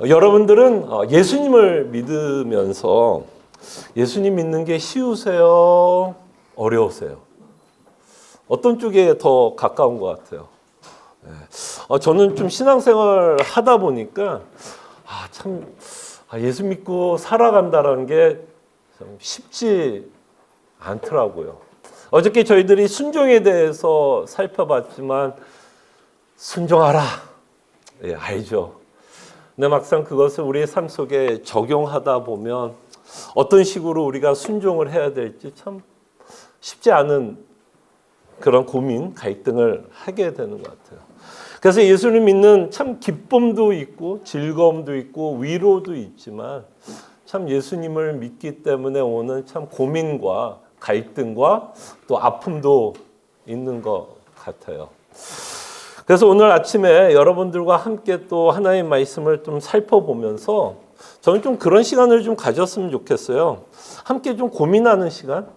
여러분들은 예수님을 믿으면서 예수님 믿는 게 쉬우세요? 어려우세요? 어떤 쪽에 더 가까운 것 같아요? 저는 좀 신앙생활 하다 보니까 참 예수 믿고 살아간다는 게 참 쉽지 않더라고요. 어저께 저희들이 순종에 대해서 살펴봤지만 순종하라. 알죠. 근데 막상 그것을 우리의 삶 속에 적용하다 보면 어떤 식으로 우리가 순종을 해야 될지 참 쉽지 않은 그런 고민, 갈등을 하게 되는 것 같아요. 그래서 예수를 믿는 참 기쁨도 있고 즐거움도 있고 위로도 있지만 참 예수님을 믿기 때문에 오는 참 고민과 갈등과 또 아픔도 있는 것 같아요. 그래서 오늘 아침에 여러분들과 함께 또 하나님의 말씀을 좀 살펴보면서 저는 좀 그런 시간을 좀 가졌으면 좋겠어요. 함께 좀 고민하는 시간.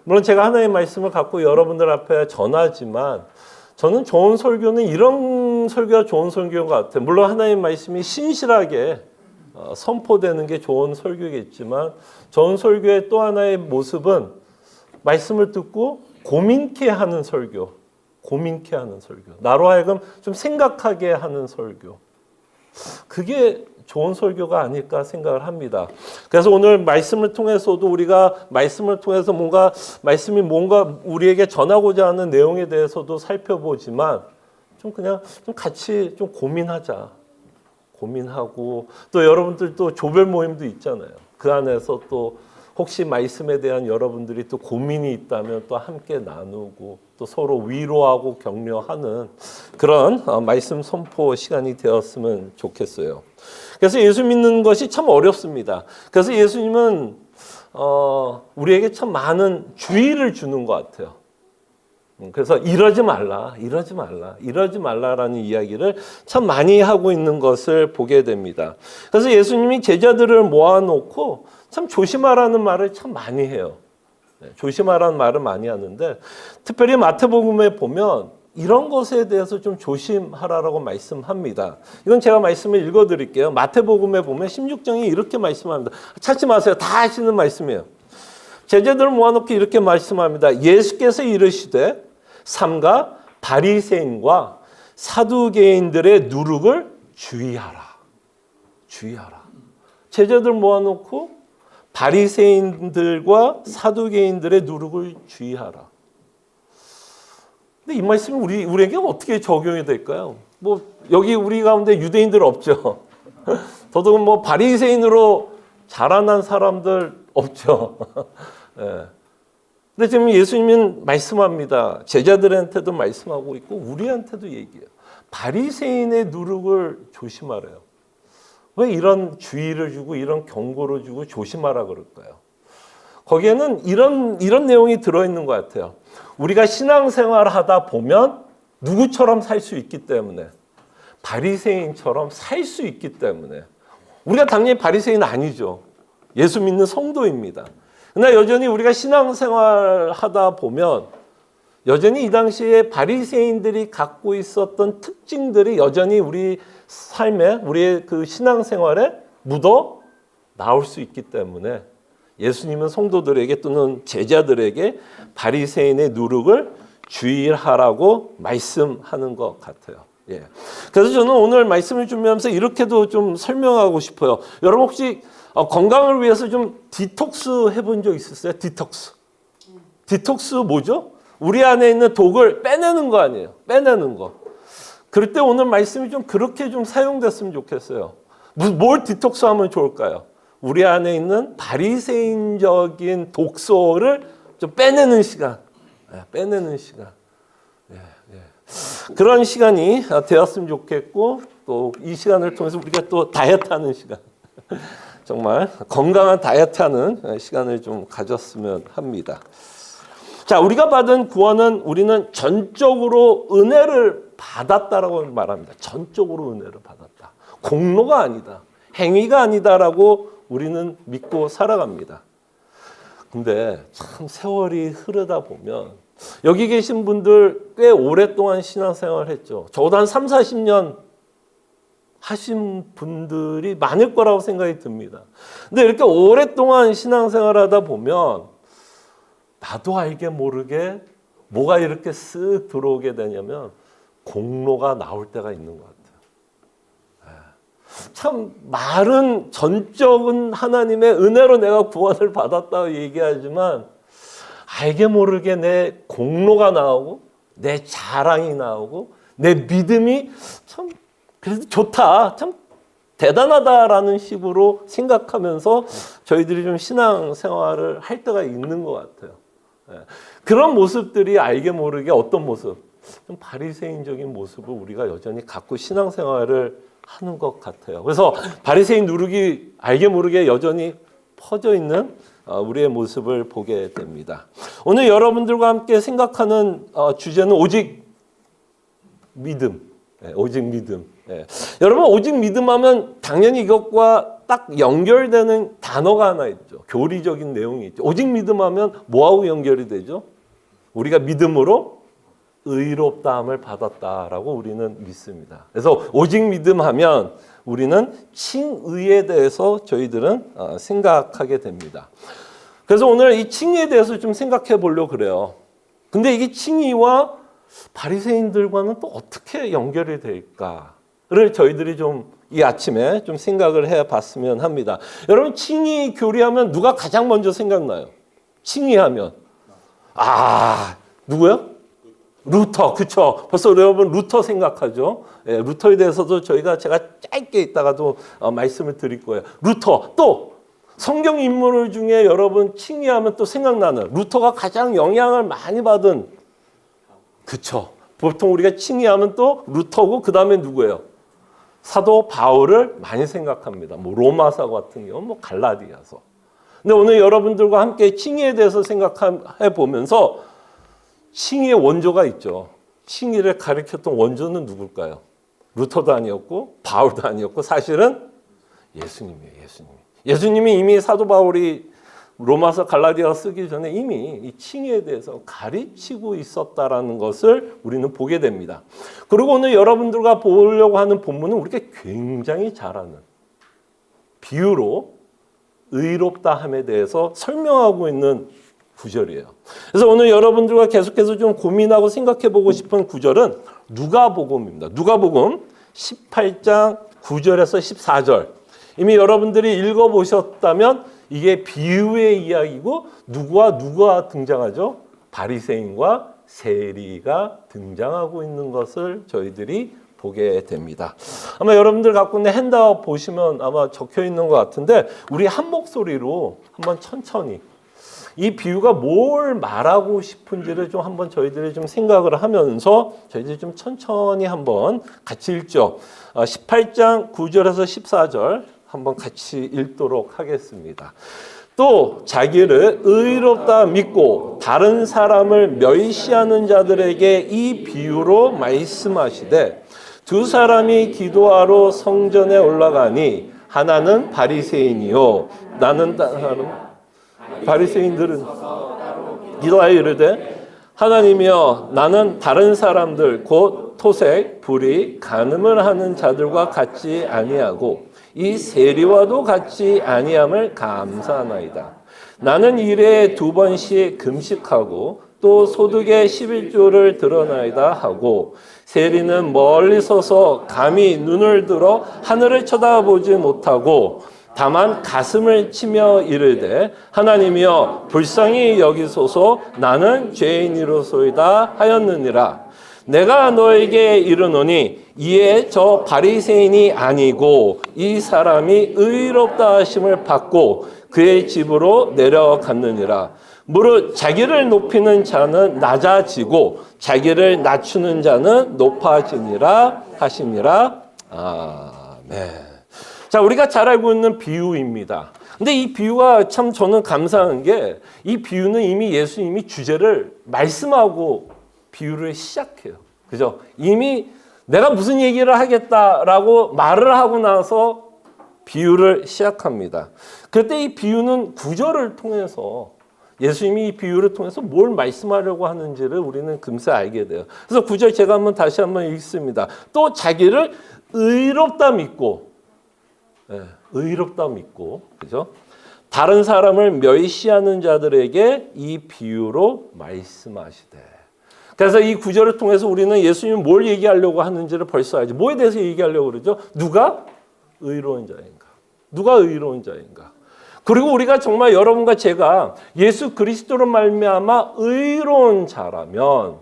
물론 제가 하나님의 말씀을 갖고 여러분들 앞에 전하지만 저는 좋은 설교는 이런 설교가 좋은 설교인 것 같아요. 물론 하나님의 말씀이 신실하게 선포되는 게 좋은 설교겠지만 좋은 설교의 또 하나의 모습은 말씀을 듣고 고민케 하는 설교. 고민케 하는 설교. 나로 하여금 좀 생각하게 하는 설교. 그게 좋은 설교가 아닐까 생각을 합니다. 그래서 오늘 말씀을 통해서도 우리가 말씀을 통해서 말씀이 뭔가 우리에게 전하고자 하는 내용에 대해서도 살펴보지만 좀 그냥 좀 같이 좀 고민하자. 고민하고 또 여러분들도 조별 모임도 있잖아요. 그 안에서 또 혹시 말씀에 대한 여러분들이 또 고민이 있다면 또 함께 나누고 또 서로 위로하고 격려하는 그런 말씀 선포 시간이 되었으면 좋겠어요. 그래서 예수 믿는 것이 참 어렵습니다. 그래서 예수님은 우리에게 참 많은 주의를 주는 것 같아요. 그래서 이러지 말라라는 이야기를 참 많이 하고 있는 것을 보게 됩니다. 그래서 예수님이 제자들을 모아놓고 참 조심하라는 말을 참 많이 해요. 조심하라는 말을 많이 하는데 특별히 마태복음에 보면 이런 것에 대해서 좀 조심하라고 말씀합니다. 이건 제가 말씀을 읽어드릴게요. 마태복음에 보면 16장에 이렇게 말씀합니다. 찾지 마세요. 다 아시는 말씀이에요. 제자들을 모아놓고 이렇게 말씀합니다. 예수께서 이르시되 삼가 바리새인과 사두개인들의 누룩을 주의하라. 제자들 모아놓고 바리새인들과 사두개인들의 누룩을 주의하라. 근데 이 말씀이 우리에게 어떻게 적용이 될까요? 여기 우리 가운데 유대인들 없죠. 더더욱 바리새인으로 자라난 사람들 없죠. 네. 근데 지금 예수님은 말씀합니다. 제자들한테도 말씀하고 있고 우리한테도 얘기해요. 바리새인의 누룩을 조심하래요. 왜 이런 주의를 주고 이런 경고를 주고 조심하라 그럴까요? 거기에는 이런 내용이 들어있는 것 같아요. 우리가 신앙생활 하다 보면 누구처럼 살 수 있기 때문에 바리새인처럼 살 수 있기 때문에 우리가 당연히 바리새인 아니죠. 예수 믿는 성도입니다. 그러나 여전히 우리가 신앙생활 하다 보면 여전히 이 당시에 바리새인들이 갖고 있었던 특징들이 여전히 우리 삶에 우리의 그 신앙생활에 묻어 나올 수 있기 때문에 예수님은 성도들에게 또는 제자들에게 바리새인의 누룩을 주의하라고 말씀하는 것 같아요. 그래서 저는 오늘 말씀을 준비하면서 이렇게도 좀 설명하고 싶어요. 여러분 혹시 건강을 위해서 좀 디톡스 해본 적 있으세요? 디톡스 뭐죠? 우리 안에 있는 독을 빼내는 거 아니에요? 빼내는 거. 그럴 때 오늘 말씀이 좀 그렇게 좀 사용됐으면 좋겠어요. 뭘 디톡스 하면 좋을까요? 우리 안에 있는 바리새인적인 독소를 좀 빼내는 시간. 그런 시간이 되었으면 좋겠고 또 이 시간을 통해서 우리가 또 다이어트하는 시간. 정말 건강한 다이어트하는 시간을 좀 가졌으면 합니다. 자, 우리가 받은 구원은 우리는 전적으로 은혜를 받았다라고 말합니다. 전적으로 은혜를 받았다. 공로가 아니다. 행위가 아니다라고 우리는 믿고 살아갑니다. 근데 참 세월이 흐르다 보면 여기 계신 분들 꽤 오랫동안 신앙생활을 했죠. 적어도 한 3, 40년 하신 분들이 많을 거라고 생각이 듭니다. 근데 이렇게 오랫동안 신앙생활하다 보면 나도 알게 모르게 뭐가 이렇게 쓱 들어오게 되냐면 공로가 나올 때가 있는 것 같아요. 참 말은 전적은 하나님의 은혜로 내가 구원을 받았다고 얘기하지만 알게 모르게 내 공로가 나오고 내 자랑이 나오고 내 믿음이 참 그래도 좋다, 참 대단하다라는 식으로 생각하면서 저희들이 좀 신앙생활을 할 때가 있는 것 같아요. 그런 모습들이 알게 모르게 어떤 모습? 좀 바리새인적인 모습을 우리가 여전히 갖고 신앙생활을 하는 것 같아요. 그래서 바리새인 누룩이 알게 모르게 여전히 퍼져 있는 우리의 모습을 보게 됩니다. 오늘 여러분들과 함께 생각하는 주제는 오직 믿음. 오직 믿음. 여러분 오직 믿음하면 당연히 이것과 딱 연결되는 단어가 하나 있죠. 교리적인 내용이 있죠. 오직 믿음하면 뭐하고 연결이 되죠? 우리가 믿음으로 의롭다함을 받았다라고 우리는 믿습니다. 그래서 오직 믿음하면 우리는 칭의에 대해서 저희들은 생각하게 됩니다. 그래서 오늘 이 칭의에 대해서 좀 생각해 보려고 그래요. 근데 이게 칭의와 바리새인들과는 또 어떻게 연결이 될까를 저희들이 좀 이 아침에 좀 생각을 해봤으면 합니다. 여러분 칭의 교리하면 누가 가장 먼저 생각나요? 칭의하면 누구요? 루터, 그쵸? 벌써 여러분 루터 생각하죠? 루터에 대해서도 제가 짧게 있다가도 말씀을 드릴 거예요. 루터, 또 성경 인물 중에 여러분 칭의하면 또 생각나는 루터가 가장 영향을 많이 받은, 그쵸? 보통 우리가 칭의하면 또 루터고 그 다음에 누구예요? 사도 바울을 많이 생각합니다. 뭐 로마서 같은 경우, 뭐 갈라디아서. 근데 오늘 여러분들과 함께 칭의에 대해서 생각해 보면서 칭의의 원조가 있죠. 칭의를 가르쳤던 원조는 누굴까요? 루터도 아니었고 바울도 아니었고 사실은 예수님이에요. 예수님이 이미 사도 바울이 로마서 갈라디아 쓰기 전에 이미 이 칭의에 대해서 가르치고 있었다라는 것을 우리는 보게 됩니다. 그리고 오늘 여러분들과 보려고 하는 본문은 우리가 굉장히 잘 아는 비유로 의롭다함에 대해서 설명하고 있는 구절이에요. 그래서 오늘 여러분들과 계속해서 좀 고민하고 생각해 보고 싶은 구절은 누가복음입니다. 누가복음 18장 9절에서 14절. 이미 여러분들이 읽어보셨다면 이게 비유의 이야기고 누구와 등장하죠? 바리새인과 세리가 등장하고 있는 것을 저희들이 보게 됩니다. 아마 여러분들 갖고 있는 핸드아웃 보시면 아마 적혀 있는 것 같은데 우리 한 목소리로 한번 천천히 이 비유가 뭘 말하고 싶은지를 좀 한번 저희들이 좀 생각을 하면서 저희들이 좀 천천히 한번 같이 읽죠. 18장 9절에서 14절 한번 같이 읽도록 하겠습니다. 또 자기를 의롭다 믿고 다른 사람을 멸시하는 자들에게 이 비유로 말씀하시되 두 사람이 기도하러 성전에 올라가니 하나는 바리새인이요 나는 다른 바리새인들은 기도하여 이르되 하나님이여 나는 다른 사람들 곧 토색, 불의, 간음을 하는 자들과 같지 아니하고 이 세리와도 같지 아니함을 감사하나이다. 나는 일에 2번씩 금식하고 또 소득의 11조를 드러나이다 하고 세리는 멀리 서서 감히 눈을 들어 하늘을 쳐다보지 못하고 다만 가슴을 치며 이르되 하나님이여 불쌍히 여기소서 나는 죄인이로소이다 하였느니라. 내가 너에게 이르노니 이에 저 바리새인이 아니고 이 사람이 의롭다 하심을 받고 그의 집으로 내려갔느니라. 무릇 자기를 높이는 자는 낮아지고 자기를 낮추는 자는 높아지니라 하심이라. 아멘. 자, 우리가 잘 알고 있는 비유입니다. 근데 이 비유가 참 저는 감사한 게 이 비유는 이미 예수님이 주제를 말씀하고 비유를 시작해요. 그죠? 이미 내가 무슨 얘기를 하겠다라고 말을 하고 나서 비유를 시작합니다. 그때 이 비유는 구절을 통해서 예수님이 이 비유를 통해서 뭘 말씀하려고 하는지를 우리는 금세 알게 돼요. 그래서 구절 제가 다시 한번 읽습니다. 또 자기를 의롭다 믿고, 의롭다 믿고, 그죠? 다른 사람을 멸시하는 자들에게 이 비유로 말씀하시되. 그래서 이 구절을 통해서 우리는 예수님은 뭘 얘기하려고 하는지를 벌써 알죠. 뭐에 대해서 얘기하려고 그러죠? 누가 의로운 자인가? 누가 의로운 자인가? 그리고 우리가 정말 여러분과 제가 예수 그리스도로 말미암아 의로운 자라면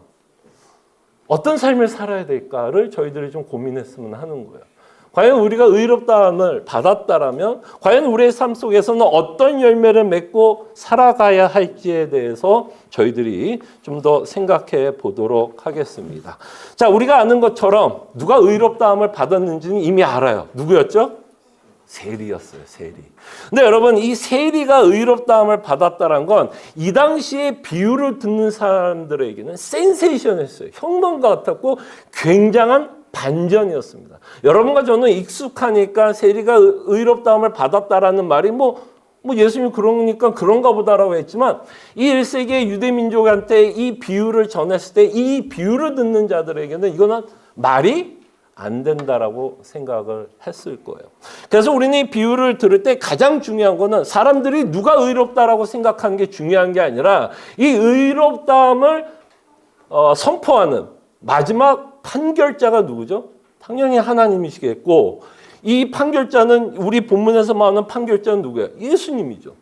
어떤 삶을 살아야 될까를 저희들이 좀 고민했으면 하는 거예요. 과연 우리가 의롭다함을 받았다라면 과연 우리의 삶 속에서는 어떤 열매를 맺고 살아가야 할지에 대해서 저희들이 좀 더 생각해 보도록 하겠습니다. 자, 우리가 아는 것처럼 누가 의롭다함을 받았는지는 이미 알아요. 누구였죠? 세리였어요. 세리. 근데 여러분, 이 세리가 의롭다함을 받았다는 건 이 당시에 비유를 듣는 사람들에게는 센세이션했어요. 혁명과 같았고 굉장한 반전이었습니다. 여러분과 저는 익숙하니까 세리가 의롭다함을 받았다라는 말이 예수님이 그러니까 그런가 보다라고 했지만 이 1세기의 유대 민족한테 이 비유를 전했을 때 이 비유를 듣는 자들에게는 이거는 말이 안 된다라고 생각을 했을 거예요. 그래서 우리는 이 비유를 들을 때 가장 중요한 거는 사람들이 누가 의롭다라고 생각하는 게 중요한 게 아니라 이 의롭다함을 선포하는 마지막 판결자가 누구죠? 당연히 하나님이시겠고 이 판결자는 우리 본문에서 말하는 판결자는 누구예요? 예수님이죠.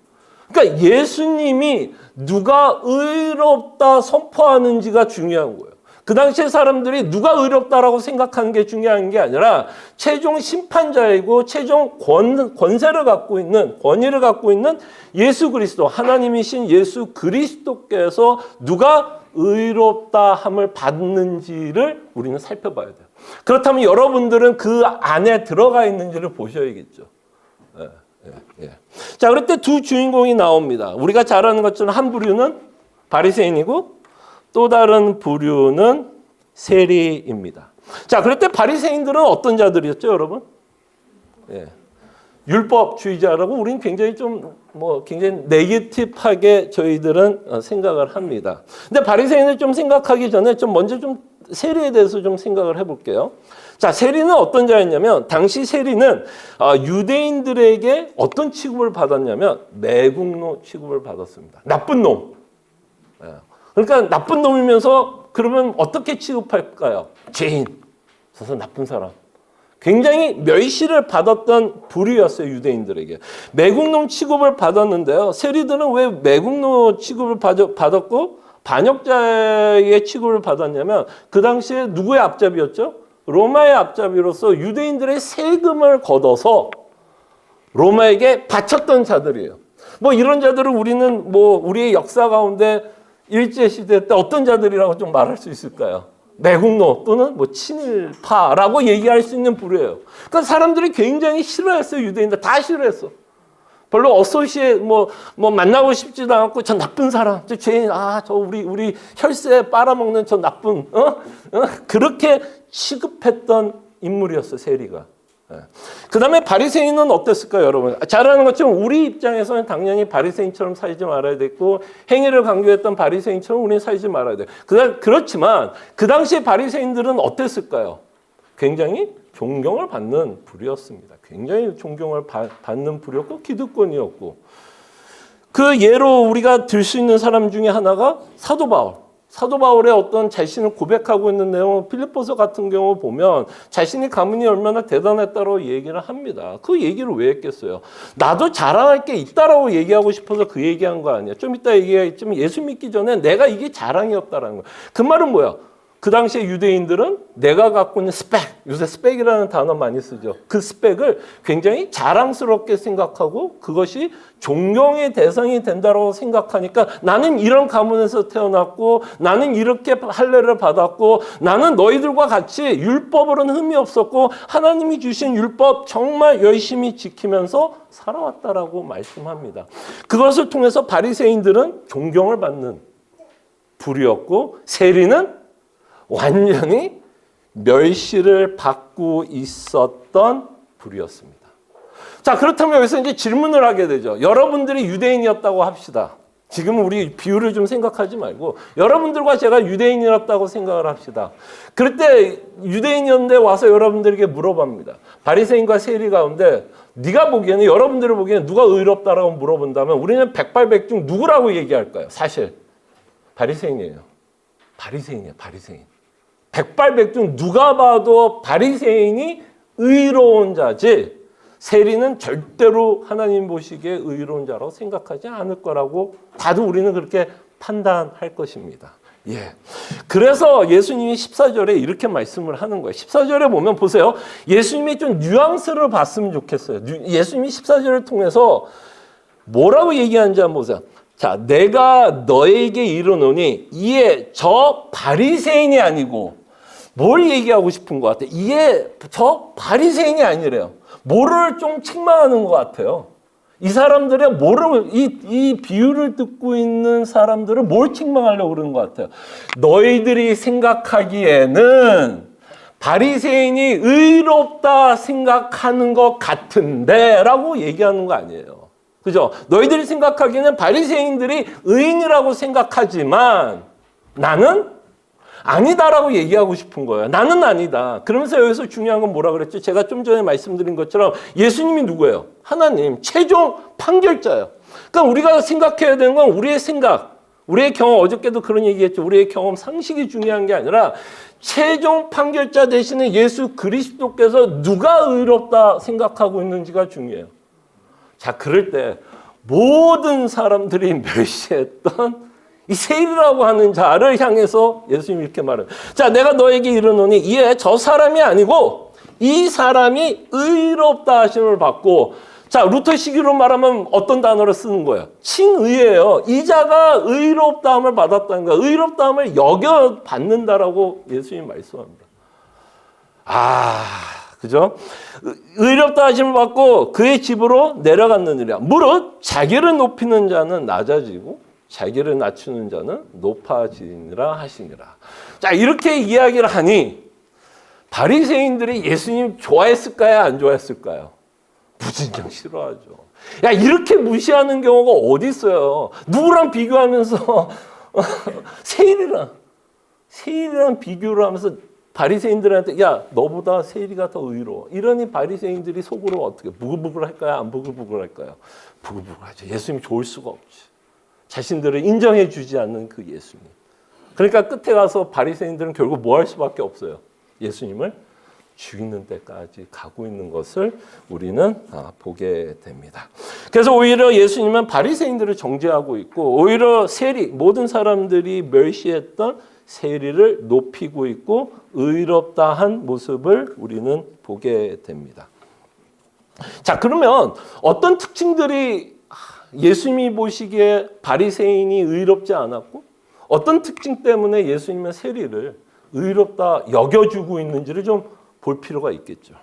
그러니까 예수님이 누가 의롭다 선포하는지가 중요한 거예요. 그 당시에 사람들이 누가 의롭다라고 생각하는 게 중요한 게 아니라 최종 심판자이고 최종 권위를 갖고 있는 예수 그리스도, 하나님이신 예수 그리스도께서 누가 의롭다함을 받는지를 우리는 살펴봐야 돼요. 그렇다면 여러분들은 그 안에 들어가 있는지를 보셔야겠죠. 자, 그럴 때 두 주인공이 나옵니다. 우리가 잘 아는 것처럼 한 부류는 바리새인이고 또 다른 부류는 세리입니다. 자, 그럴 때 바리새인들은 어떤 자들이었죠, 여러분? 율법주의자라고 우리는 굉장히 굉장히 네거티브하게 저희들은 생각을 합니다. 근데 바리새인을 좀 생각하기 전에 먼저 세리에 대해서 좀 생각을 해볼게요. 자, 세리는 어떤 자였냐면 당시 세리는 유대인들에게 어떤 취급을 받았냐면 매국노 취급을 받았습니다. 나쁜 놈. 그러니까 나쁜 놈이면서 그러면 어떻게 취급할까요? 죄인. 그래서 나쁜 사람. 굉장히 멸시를 받았던 부류였어요, 유대인들에게. 매국노 취급을 받았는데요. 세리들은 왜 매국노 취급을 받았고 반역자의 취급을 받았냐면 그 당시에 누구의 앞잡이였죠? 로마의 앞잡이로서 유대인들의 세금을 걷어서 로마에게 바쳤던 자들이에요. 이런 자들을 우리는 우리의 역사 가운데 일제시대 때 어떤 자들이라고 좀 말할 수 있을까요? 매국노 또는 친일파라고 얘기할 수 있는 부류예요. 그러니까 사람들이 굉장히 싫어했어요. 유대인들 다 싫어했어. 별로 어소시에 만나고 싶지도 않고 저 나쁜 사람, 저 죄인, 저 우리 혈세 빨아먹는 저 나쁜 그렇게 취급했던 인물이었어, 세리가. 그 다음에 바리새인은 어땠을까요, 여러분? 잘 아는 것처럼 우리 입장에서는 당연히 바리새인처럼 살지 말아야 됐고 행위를 강조했던 바리새인처럼 우리는 살지 말아야 돼요. 그렇지만 그 당시에 바리새인들은 어땠을까요? 굉장히 존경을 받는 부류였습니다. 굉장히 존경을 받는 부류였고 기득권이었고 그 예로 우리가 들 수 있는 사람 중에 하나가 사도 바울. 사도 바울의 어떤 자신을 고백하고 있는 내용, 필리포서 같은 경우 보면 자신이 가문이 얼마나 대단했다고 얘기를 합니다. 그 얘기를 왜 했겠어요? 나도 자랑할 게 있다라고 얘기하고 싶어서 그 얘기한 거 아니야. 좀 이따 얘기하겠지만 예수 믿기 전에 내가 이게 자랑이었다라는 거야. 그 말은 뭐야? 그 당시에 유대인들은 내가 갖고 있는 스펙, 요새 스펙이라는 단어 많이 쓰죠. 그 스펙을 굉장히 자랑스럽게 생각하고 그것이 존경의 대상이 된다고 생각하니까 나는 이런 가문에서 태어났고 나는 이렇게 할례를 받았고 나는 너희들과 같이 율법으로는 흠이 없었고 하나님이 주신 율법 정말 열심히 지키면서 살아왔다라고 말씀합니다. 그것을 통해서 바리새인들은 존경을 받는 부류였고 세리는 완전히 멸시를 받고 있었던 부류였습니다. 자, 그렇다면 여기서 이제 질문을 하게 되죠. 여러분들이 유대인이었다고 합시다. 지금 우리 비유를 좀 생각하지 말고 여러분들과 제가 유대인이었다고 생각을 합시다. 그럴 때 유대인이었는데 와서 여러분들에게 물어봅니다. 바리새인과 세리 가운데 네가 보기에는, 여러분들이 보기에는 누가 의롭다라고 물어본다면 우리는 백발백중 누구라고 얘기할까요? 사실 바리새인이에요. 바리새인이에요. 바리새인. 백발백중 누가 봐도 바리새인이 의로운 자지 세리는 절대로 하나님 보시기에 의로운 자라고 생각하지 않을 거라고 다들 우리는 그렇게 판단할 것입니다. 예. 그래서 예수님이 14절에 이렇게 말씀을 하는 거예요. 14절에 보면 보세요. 예수님이 좀 뉘앙스를 봤으면 좋겠어요. 예수님이 14절을 통해서 뭐라고 얘기하는지 한번 보세요. 자, 내가 너에게 이르노니 이에 저 바리새인이 아니고, 뭘 얘기하고 싶은 것 같아요? 이에 저 바리새인이 아니래요. 뭐를 좀 책망하는 것 같아요. 이 사람들의 뭐를, 이 비유를 듣고 있는 사람들을 뭘 책망하려고 그러는 것 같아요. 너희들이 생각하기에는 바리새인이 의롭다 생각하는 것 같은데 라고 얘기하는 거 아니에요. 그죠? 너희들이 생각하기에는 바리새인들이 의인이라고 생각하지만 나는 아니다라고 얘기하고 싶은 거예요. 나는 아니다. 그러면서 여기서 중요한 건 뭐라 그랬죠? 제가 좀 전에 말씀드린 것처럼 예수님이 누구예요? 하나님, 최종 판결자예요. 그러니까 우리가 생각해야 되는 건 우리의 생각, 우리의 경험, 어저께도 그런 얘기했죠. 우리의 경험, 상식이 중요한 게 아니라 최종 판결자 되시는 예수 그리스도께서 누가 의롭다 생각하고 있는지가 중요해요. 자, 그럴 때 모든 사람들이 멸시했던 이 세리라고 하는 자를 향해서 예수님이 이렇게 말해요. 자, 내가 너에게 이르노니 이에 저 사람이 아니고 이 사람이 의롭다 하심을 받고, 자, 루터식으로 말하면 어떤 단어를 쓰는 거예요? 칭의예요. 이 자가 의롭다함을 받았다는 거예요. 의롭다함을 여겨 받는다라고 예수님이 말씀합니다. 그죠? 의롭다 하심을 받고 그의 집으로 내려갔느니라. 무릇 자기를 높이는 자는 낮아지고 자기를 낮추는 자는 높아지니라 하시니라. 자, 이렇게 이야기를 하니 바리새인들이 예수님 좋아했을까요? 안 좋아했을까요? 무진장 싫어하죠. 야, 이렇게 무시하는 경우가 어디 있어요? 누구랑 비교하면서 세일이랑 비교를 하면서 바리새인들한테 야, 너보다 세일이가 더 의로워. 이러니 바리새인들이 속으로 어떻게 부글부글 할까요? 안 부글부글 할까요? 부글부글 하죠. 예수님이 좋을 수가 없지. 자신들을 인정해 주지 않는 그 예수님. 그러니까 끝에 가서 바리새인들은 결국 뭐 할 수밖에 없어요. 예수님을 죽이는 데까지 가고 있는 것을 우리는 보게 됩니다. 그래서 오히려 예수님은 바리새인들을 정죄하고 있고 오히려 세리, 모든 사람들이 멸시했던 세리를 높이고 있고 의롭다 한 모습을 우리는 보게 됩니다. 자, 그러면 어떤 특징들이 예수님이 보시기에 바리새인이 의롭지 않았고 어떤 특징 때문에 예수님은 세리를 의롭다 여겨주고 있는지를 좀 볼 필요가 있겠죠.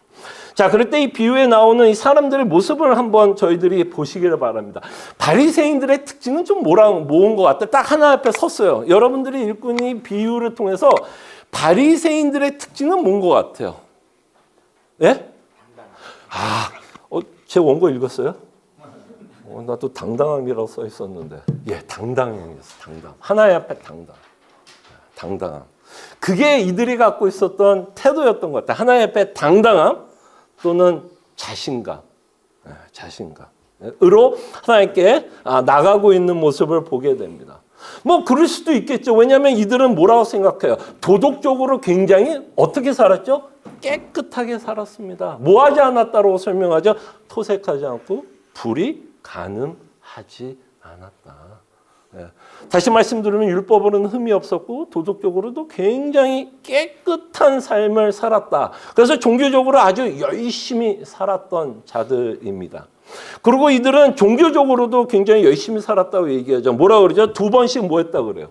자, 그럴 때 이 비유에 나오는 이 사람들의 모습을 한번 저희들이 보시기를 바랍니다. 바리새인들의 특징은 좀 모은 것 같아요. 딱 하나 앞에 섰어요. 여러분들이 읽고 있는 이 비유를 통해서 바리새인들의 특징은 뭔 것 같아요? 예? 제 원고 읽었어요? 나 또 당당함이라고 써 있었는데. 예, 당당함이었어. 당당. 하나의 앞에 당당함. 그게 이들이 갖고 있었던 태도였던 것 같아요. 하나의 앞에 당당함 또는 자신감. 자신감으로 하나님께 나가고 있는 모습을 보게 됩니다. 뭐 그럴 수도 있겠죠. 왜냐하면 이들은 뭐라고 생각해요? 도덕적으로 굉장히 어떻게 살았죠? 깨끗하게 살았습니다. 뭐하지 않았다고 설명하죠? 토색하지 않고 불이 간음하지 않았다. 네. 다시 말씀드리면 율법으로는 흠이 없었고 도덕적으로도 굉장히 깨끗한 삶을 살았다. 그래서 종교적으로 아주 열심히 살았던 자들입니다. 그리고 이들은 종교적으로도 굉장히 열심히 살았다고 얘기하죠. 뭐라고 그러죠? 2번씩 뭐 했다고 그래요?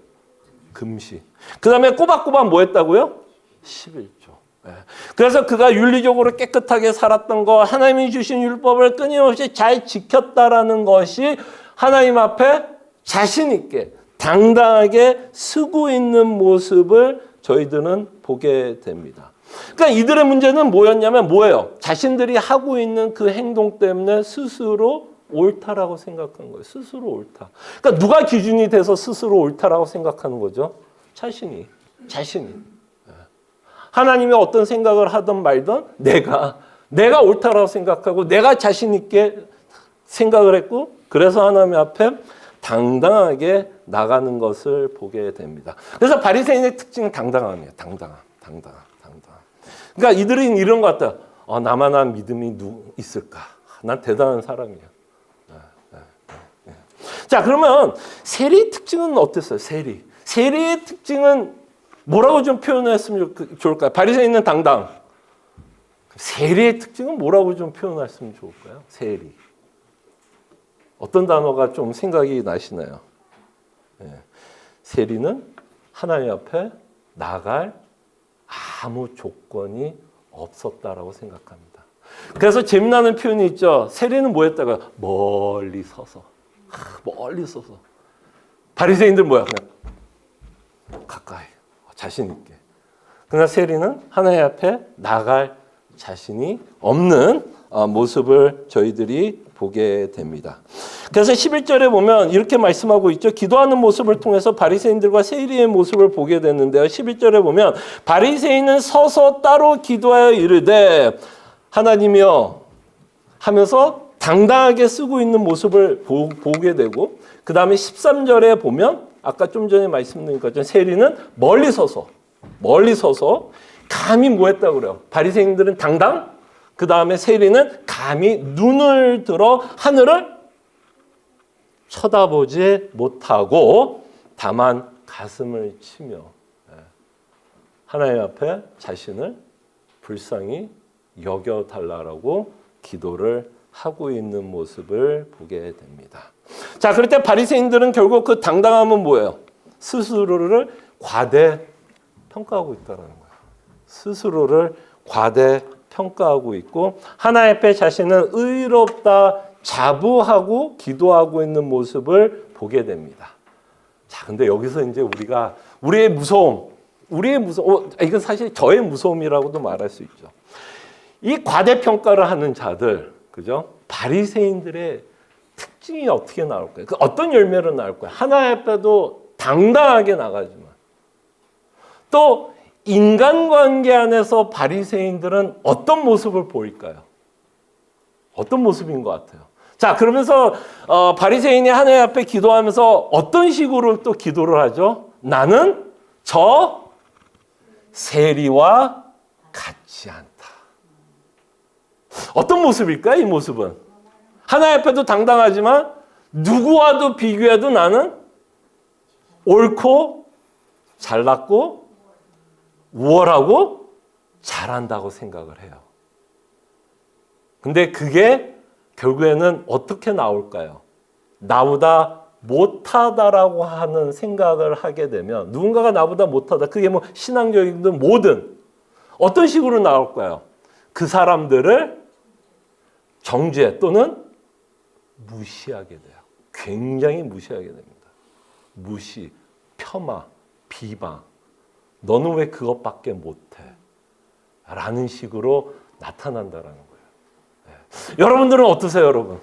금식. 그 다음에 꼬박꼬박 뭐 했다고요? 11조. 그래서 그가 윤리적으로 깨끗하게 살았던 것, 하나님이 주신 율법을 끊임없이 잘 지켰다라는 것이 하나님 앞에 자신 있게 당당하게 쓰고 있는 모습을 저희들은 보게 됩니다. 그러니까 이들의 문제는 뭐였냐면 뭐예요? 자신들이 하고 있는 그 행동 때문에 스스로 옳다라고 생각한 거예요. 스스로 옳다. 그러니까 누가 기준이 돼서 스스로 옳다라고 생각하는 거죠? 자신이. 하나님이 어떤 생각을 하든 말든 내가 옳다라고 생각하고 내가 자신 있게 생각을 했고 그래서 하나님 앞에 당당하게 나가는 것을 보게 됩니다. 그래서 바리새인의 특징은 당당함이에요. 당당함. 그러니까 이들은 이런 것 같다. 나만한 믿음이 있을까? 난 대단한 사람이야. 자, 그러면 세리의 특징은 어땠어요? 세리의 특징은 뭐라고 좀 표현했으면 좋을까요? 바리새인은 당당. 세리의 특징은 뭐라고 좀 표현했으면 좋을까요? 세리. 어떤 단어가 좀 생각이 나시나요? 세리는 하나님 앞에 나갈 아무 조건이 없었다라고 생각합니다. 그래서 재미나는 표현이 있죠. 세리는 뭐 했다가 멀리 서서. 바리새인들 뭐야? 그냥 가까이. 자신 있게. 그러나 세리는 하나님 앞에 나갈 자신이 없는 모습을 저희들이 보게 됩니다. 그래서 11절에 보면 이렇게 말씀하고 있죠. 기도하는 모습을 통해서 바리새인들과 세리의 모습을 보게 되는데요. 11절에 보면 바리새인은 서서 따로 기도하여 이르되 하나님이여 하면서 당당하게 쓰고 있는 모습을 보게 되고 그 다음에 13절에 보면 아까 좀 전에 말씀드린 것처럼 세리는 멀리 서서 감히 뭐 했다고 그래요? 바리새인들은 당당, 그 다음에 세리는 감히 눈을 들어 하늘을 쳐다보지 못하고 다만 가슴을 치며 하나님 앞에 자신을 불쌍히 여겨달라고 기도를 하고 있는 모습을 보게 됩니다. 자, 그럴 때 바리새인들은 결국 그 당당함은 뭐예요? 스스로를 과대 평가하고 있다는 거예요. 스스로를 과대 평가하고 있고 하나님 앞에 자신은 의롭다 자부하고 기도하고 있는 모습을 보게 됩니다. 자, 근데 여기서 이제 우리의 무서움, 이건 사실 저의 무서움이라고도 말할 수 있죠. 이 과대 평가를 하는 자들, 그죠? 바리새인들의 특징이 어떻게 나올까요? 그 어떤 열매로 나올까요? 하나님 앞에도 당당하게 나가지만 또 인간관계 안에서 바리새인들은 어떤 모습을 보일까요? 어떤 모습인 것 같아요? 자, 그러면서 바리새인이 하나님 앞에 기도하면서 어떤 식으로 또 기도를 하죠? 나는 저 세리와 같지 않다. 어떤 모습일까요? 이 모습은 하나님 앞에도 당당하지만 누구와도 비교해도 나는 옳고 잘났고 우월하고 잘한다고 생각을 해요. 근데 그게 결국에는 어떻게 나올까요? 나보다 못하다라고 하는 생각을 하게 되면 누군가가 나보다 못하다. 그게 뭐 신앙적이든 뭐든 어떤 식으로 나올까요? 그 사람들을 정죄 또는 무시하게 돼요. 굉장히 무시하게 됩니다. 무시, 폄하, 비방. 너는 왜 그것밖에 못해? 라는 식으로 나타난다라는 거예요. 여러분들은 어떠세요, 여러분?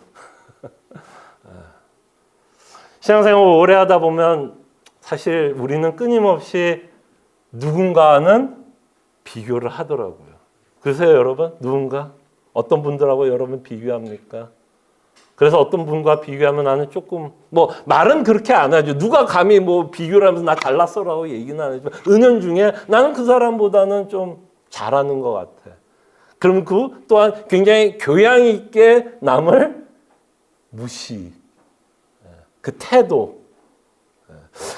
신앙생활 오래 하다 보면 사실 우리는 끊임없이 누군가는 비교를 하더라고요. 그래서요, 여러분, 누군가 어떤 분들하고 여러분 비교합니까? 그래서 어떤 분과 비교하면 나는 조금 말은 그렇게 안 하죠. 누가 감히 비교를 하면서 나 잘났어라고 얘기는 안 하지만 은연중에 나는 그 사람보다는 좀 잘하는 것 같아. 그럼 그 또한 굉장히 교양 있게 남을 무시. 그 태도.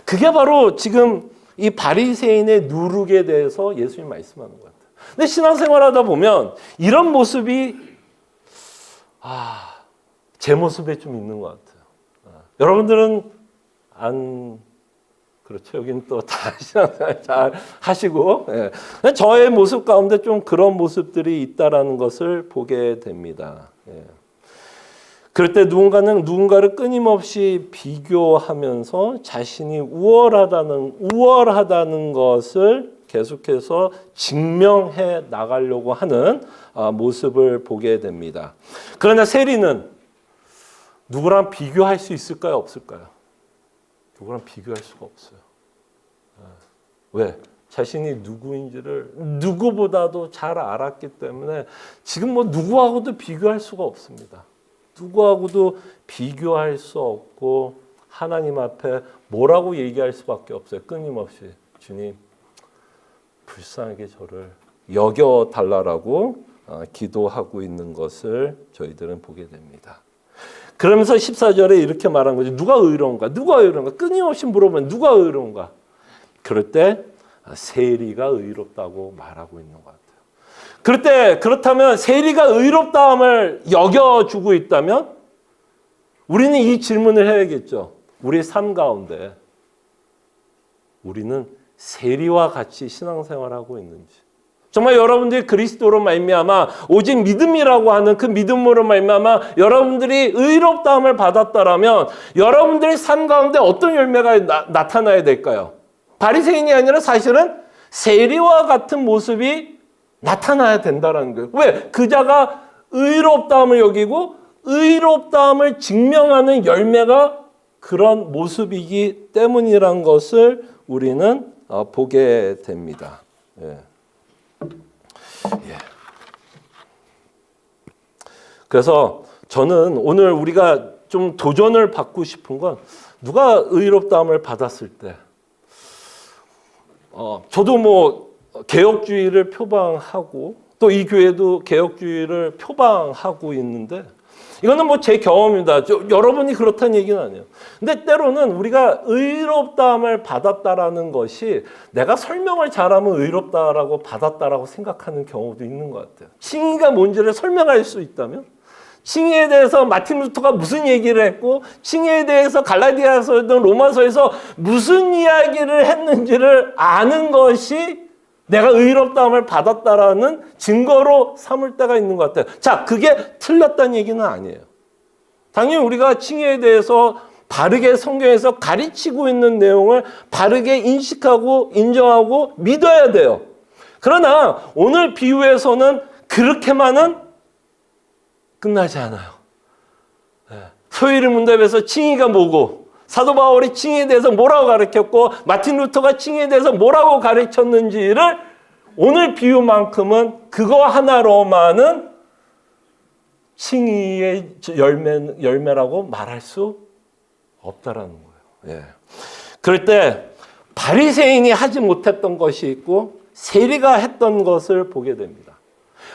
그게 바로 지금 이 바리새인의 누룩에 대해서 예수님이 말씀하는 것 같아요. 근데 신앙생활하다 보면 이런 모습이 제 모습에 좀 있는 것 같아요. 여러분들은 그렇죠. 여기는 또 다 신앙생활 잘 하시고, 저의 모습 가운데 좀 그런 모습들이 있다라는 것을 보게 됩니다. 그럴 때 누군가를 끊임없이 비교하면서 자신이 우월하다는 것을 계속해서 증명해 나가려고 하는 모습을 보게 됩니다. 그러나 세리는 누구랑 비교할 수 있을까요? 없을까요? 누구랑 비교할 수가 없어요. 왜? 자신이 누구인지를 누구보다도 잘 알았기 때문에 지금 뭐 누구하고도 비교할 수가 없습니다. 누구하고도 비교할 수 없고 하나님 앞에 뭐라고 얘기할 수밖에 없어요. 끊임없이 주님 불쌍하게 저를 여겨달라고 기도하고 있는 것을 저희들은 보게 됩니다. 그러면서 14절에 이렇게 말한 거죠. 누가 의로운가? 누가 의로운가? 끊임없이 물어보면 누가 의로운가? 그럴 때 세리가 의롭다고 말하고 있는 것 같아요. 그럴 때 그렇다면 세리가 의롭다함을 여겨주고 있다면 우리는 이 질문을 해야겠죠. 우리 삶 가운데 우리는 세리와 같이 신앙생활하고 있는지. 정말 여러분들이 그리스도로 말미암아 오직 믿음이라고 하는 그 믿음으로 말미암아 여러분들이 의롭다함을 받았다라면 여러분들의 삶 가운데 어떤 열매가 나타나야 될까요? 바리새인이 아니라 사실은 세리와 같은 모습이 나타나야 된다는 거예요. 왜? 그 자가 의롭다함을 여기고 의롭다함을 증명하는 열매가 그런 모습이기 때문이란 것을 우리는 보게 됩니다. 예. 예. 그래서 저는 오늘 우리가 좀 도전을 받고 싶은 건 누가 의롭다함을 받았을 때 저도 뭐 개혁주의를 표방하고 또 이 교회도 개혁주의를 표방하고 있는데 이거는 뭐 제 경험입니다. 여러분이 그렇다는 얘기는 아니에요. 근데 때로는 우리가 의롭다함을 받았다라는 것이 내가 설명을 잘하면 의롭다라고 받았다라고 생각하는 경우도 있는 것 같아요. 칭의가 뭔지를 설명할 수 있다면 칭의에 대해서 마틴 루터가 무슨 얘기를 했고 칭의에 대해서 갈라디아서든 로마서에서 무슨 이야기를 했는지를 아는 것이 내가 의롭다함을 받았다라는 증거로 삼을 때가 있는 것 같아요. 자, 그게 틀렸다는 얘기는 아니에요. 당연히 우리가 칭의에 대해서 바르게 성경에서 가르치고 있는 내용을 바르게 인식하고 인정하고 믿어야 돼요. 그러나 오늘 비유에서는 그렇게만은 끝나지 않아요. 소위를 문답에서 칭의가 뭐고 사도 바울이 칭의에 대해서 뭐라고 가르쳤고 마틴 루터가 칭의에 대해서 뭐라고 가르쳤는지를 오늘 비유만큼은 그거 하나로만은 칭의의 열매라고 말할 수 없다라는 거예요. 예. 그럴 때 바리새인이 하지 못했던 것이 있고 세리가 했던 것을 보게 됩니다.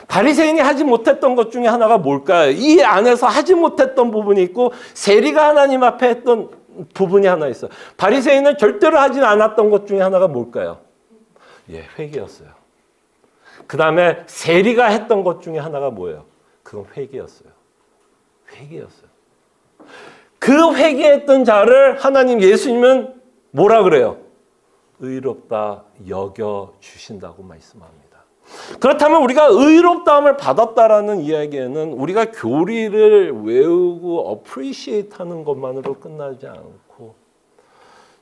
바리새인이 하지 못했던 것 중에 하나가 뭘까요? 이 안에서 하지 못했던 부분이 있고 세리가 하나님 앞에 했던 부분이 하나 있어요. 바리새인은 절대로 하지 않았던 것 중에 하나가 뭘까요? 예, 회개였어요. 그 다음에 세리가 했던 것 중에 하나가 뭐예요? 그건 회개였어요. 회개였어요. 그 회개했던 자를 하나님 예수님은 뭐라 그래요? 의롭다 여겨주신다고 말씀합니다. 그렇다면 우리가 의롭다함을 받았다라는 이야기에는 우리가 교리를 외우고 appreciate 하는 것만으로 끝나지 않고